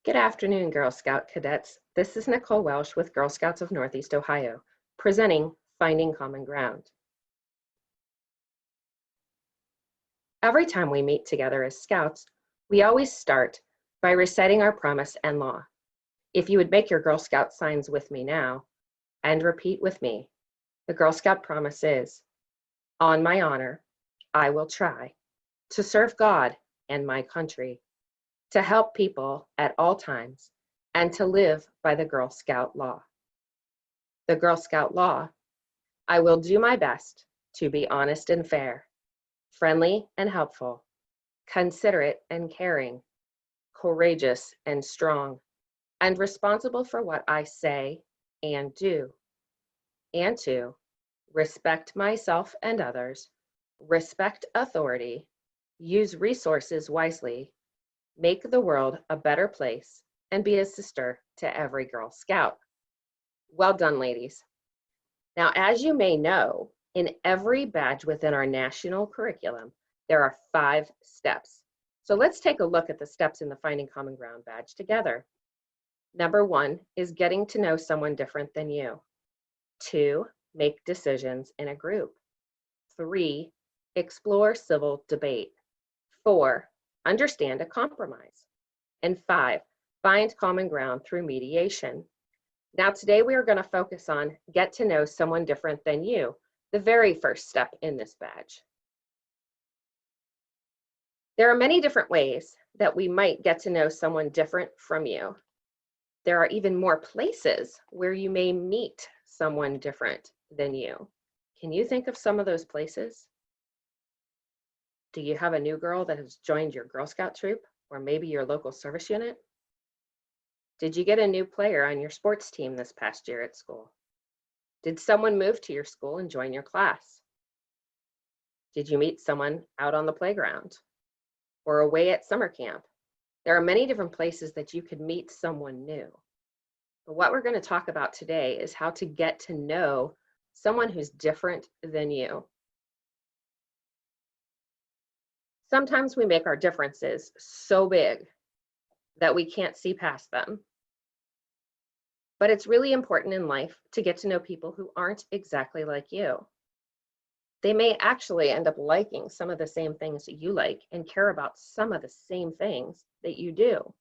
Good afternoon, Girl Scout cadets. This is Nicole Welsh with Girl Scouts of Northeast Ohio, presenting Finding Common Ground. Every time we meet together as Scouts, we always start by reciting our promise and law. If you would make your Girl Scout signs with me now and repeat with me, the Girl Scout promise is, on my honor, I will try to serve God and my country, to help people at all times, and to live by the Girl Scout law. The Girl Scout law: I will do my best to be honest and fair, friendly and helpful, considerate and caring, courageous and strong, and responsible for what I say and do, and to respect myself and others, respect authority, use resources wisely, make the world a better place, and be a sister to every Girl Scout. Well done, ladies. Now, as you may know, in every badge within our national curriculum, there are 5 steps. So let's take a look at the steps in the Finding Common Ground badge together. Number 1 is getting to know someone different than you. 2, make decisions in a group. 3, explore civil debate. 4, understand a compromise. And 5, find common ground through mediation. Now, today we are going to focus on get to know someone different than you, the very first step in this badge. There are many different ways that we might get to know someone different from you. There are even more places where you may meet someone different than you. Can you think of some of those places? Do you have a new girl that has joined your Girl Scout troop, or maybe your local service unit? Did you get a new player on your sports team this past year at school? Did someone move to your school and join your class? Did you meet someone out on the playground or away at summer camp? There are many different places that you could meet someone new. But what we're going to talk about today is how to get to know someone who's different than you. Sometimes we make our differences so big that we can't see past them. But it's really important in life to get to know people who aren't exactly like you. They may actually end up liking some of the same things that you like and care about some of the same things that you do.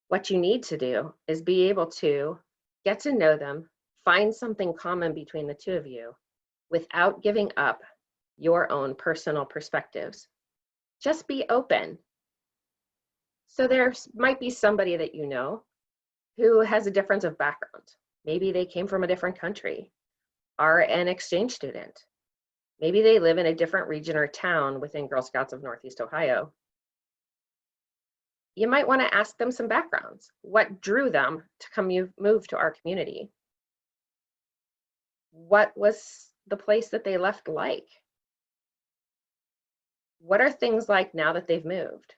What you need to do is be able to get to know them, find something common between the two of you without giving up your own personal perspectives. Just be open. So there might be somebody that you know who has a difference of background. Maybe they came from a different country, are an exchange student. Maybe they live in a different region or town within Girl Scouts of Northeast Ohio. You might want to ask them some backgrounds. What drew them to move to our community? What was the place that they left like? What are things like now that they've moved?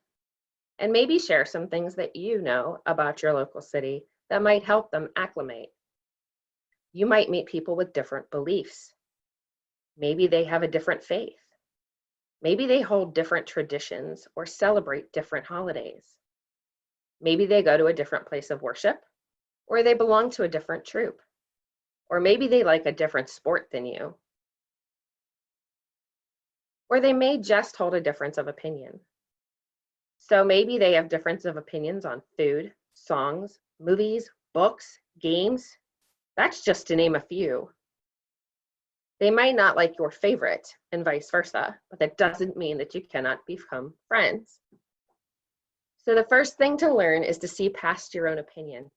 And maybe share some things that you know about your local city that might help them acclimate. You might meet people with different beliefs. Maybe they have a different faith. Maybe they hold different traditions or celebrate different holidays. Maybe they go to a different place of worship, or they belong to a different troop. Or maybe they like a different sport than you. Or they may just hold a difference of opinion. So maybe they have difference of opinions on food, songs, movies, books, games. That's just to name a few. They might not like your favorite and vice versa, but that doesn't mean that you cannot become friends. So the first thing to learn is to see past your own opinion.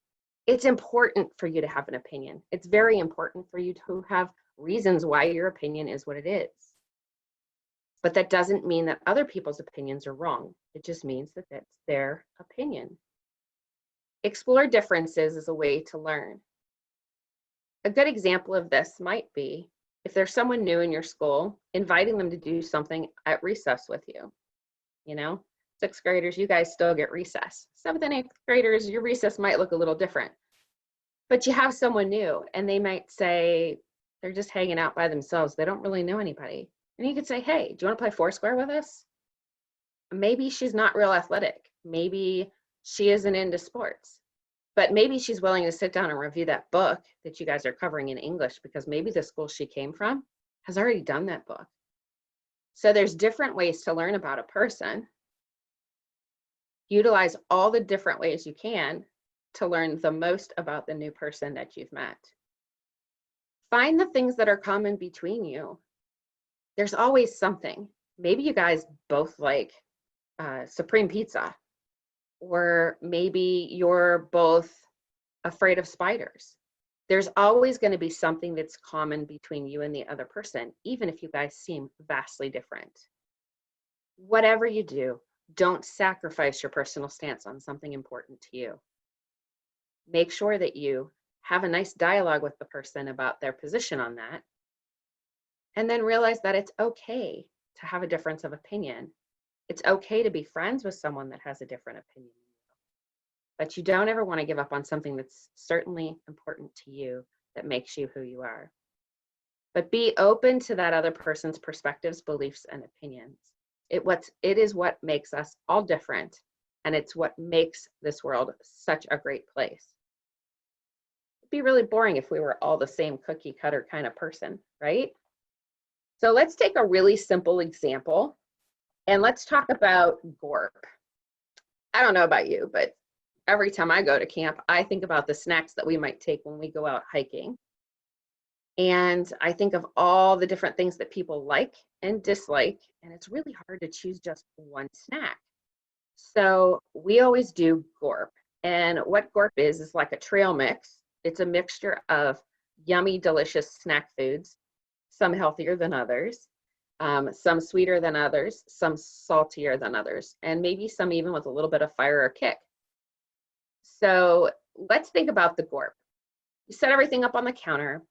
It's important for you to have an opinion. It's very important for you to have reasons why your opinion is what it is. But that doesn't mean that other people's opinions are wrong. It just means that that's their opinion. Explore differences as a way to learn. A good example of this might be if there's someone new in your school, inviting them to do something at recess with you. You know, 6th graders, you guys still get recess. 7th and 8th graders, your recess might look a little different. But you have someone new and they might say they're just hanging out by themselves. They don't really know anybody. And you could say, hey, do you want to play Foursquare with us? Maybe she's not real athletic. Maybe she isn't into sports, but maybe she's willing to sit down and review that book that you guys are covering in English, because maybe the school she came from has already done that book. So there's different ways to learn about a person. Utilize all the different ways you can to learn the most about the new person that you've met. Find the things that are common between you. There's always something. Maybe you guys both like Supreme Pizza, or maybe you're both afraid of spiders. There's always going to be something that's common between you and the other person, even if you guys seem vastly different. Whatever you do, don't sacrifice your personal stance on something important to you. Make sure that you have a nice dialogue with the person about their position on that, and then realize that it's okay to have a difference of opinion. It's okay to be friends with someone that has a different opinion, but you don't ever want to give up on something that's certainly important to you, that makes you who you are. But be open to that other person's perspectives, beliefs, and opinions. It is what makes us all different, and it's what makes this world such a great place. It'd be really boring if we were all the same cookie cutter kind of person, right? So let's take a really simple example, and let's talk about GORP. I don't know about you, but every time I go to camp, I think about the snacks that we might take when we go out hiking. And I think of all the different things that people like and dislike, and it's really hard to choose just one snack. So we always do GORP. And what GORP is like a trail mix. It's a mixture of yummy, delicious snack foods, some healthier than others, some sweeter than others, some saltier than others, and maybe some even with a little bit of fire or kick. So let's think about the GORP. You set everything up on the counter.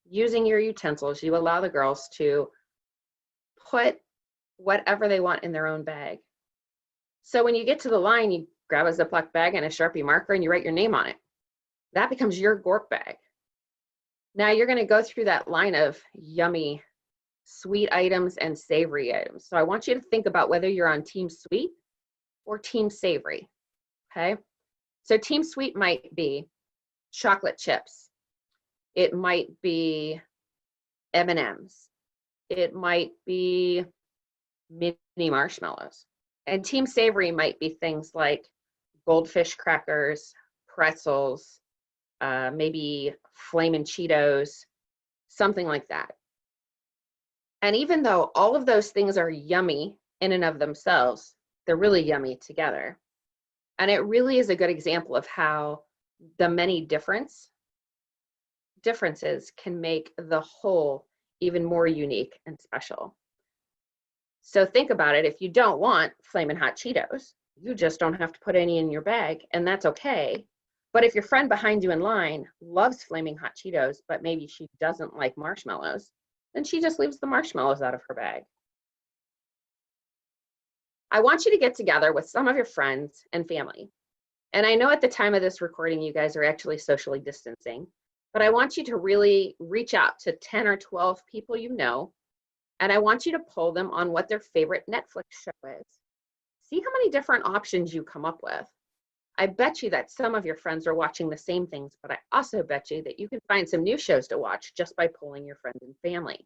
Using your utensils, you allow the girls to put whatever they want in their own bag. So when you get to the line, you grab a Ziploc bag and a Sharpie marker and you write your name on it. That becomes your GORP bag. Now you're going to go through that line of yummy sweet items and savory items. So I want you to think about whether you're on team sweet or team savory, okay? So team sweet might be chocolate chips. It might be M&Ms. It might be mini marshmallows. And team savory might be things like goldfish crackers, pretzels, maybe Flamin' Cheetos, something like that. And even though all of those things are yummy in and of themselves, they're really yummy together. And it really is a good example of how the many differences can make the whole even more unique and special. So think about it. If you don't want Flamin' Hot Cheetos, you just don't have to put any in your bag, and that's okay. But if your friend behind you in line loves Flaming Hot Cheetos, but maybe she doesn't like marshmallows, then she just leaves the marshmallows out of her bag. I want you to get together with some of your friends and family. And I know at the time of this recording, you guys are actually socially distancing, but I want you to really reach out to 10 or 12 people you know, and I want you to poll them on what their favorite Netflix show is. See how many different options you come up with. I bet you that some of your friends are watching the same things, but I also bet you that you can find some new shows to watch just by polling your friends and family.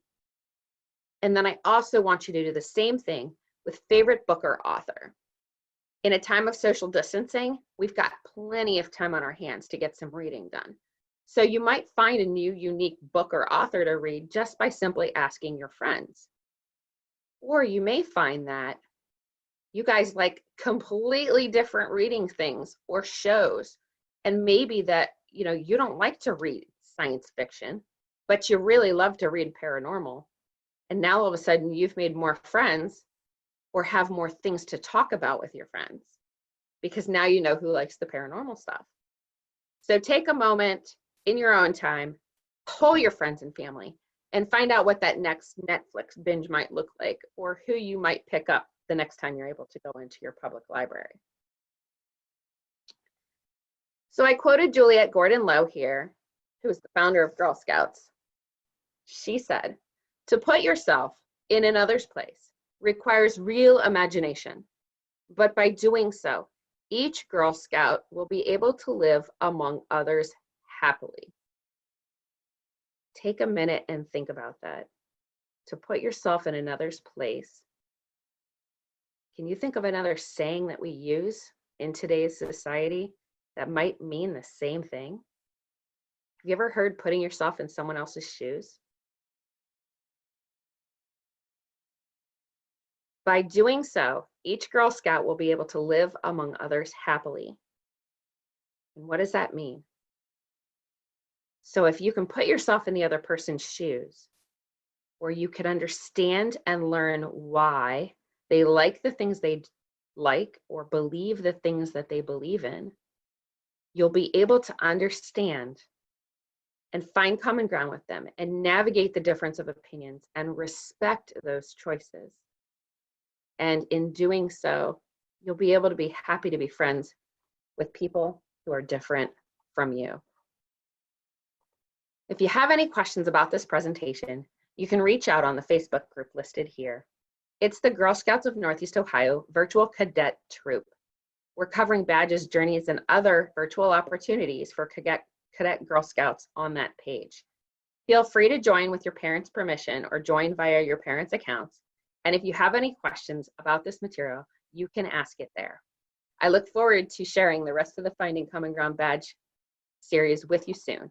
And then I also want you to do the same thing with favorite book or author. In a time of social distancing, we've got plenty of time on our hands to get some reading done. So you might find a new unique book or author to read just by simply asking your friends. Or you may find that you guys like completely different reading things or shows. And maybe that, you don't like to read science fiction, but you really love to read paranormal. And now all of a sudden you've made more friends or have more things to talk about with your friends, because now you know who likes the paranormal stuff. So take a moment in your own time, poll your friends and family, and find out what that next Netflix binge might look like, or who you might pick up the next time you're able to go into your public library. So I quoted Juliette Gordon Low here, who is the founder of Girl Scouts. She said, "To put yourself in another's place requires real imagination, but by doing so, each Girl Scout will be able to live among others happily. Take a minute and think about that. To put yourself in another's place. Can you think of another saying that we use in today's society that might mean the same thing? Have you ever heard putting yourself in someone else's shoes? By doing so, each Girl Scout will be able to live among others happily. And what does that mean? So if you can put yourself in the other person's shoes, or you can understand and learn why they like the things they like or believe the things that they believe in, you'll be able to understand and find common ground with them and navigate the difference of opinions and respect those choices. And in doing so, you'll be able to be happy to be friends with people who are different from you. If you have any questions about this presentation, you can reach out on the Facebook group listed here. It's the Girl Scouts of Northeast Ohio Virtual Cadet Troop. We're covering badges, journeys, and other virtual opportunities for Cadet Girl Scouts on that page. Feel free to join with your parents' permission or join via your parents' accounts. And if you have any questions about this material, you can ask it there. I look forward to sharing the rest of the Finding Common Ground badge series with you soon.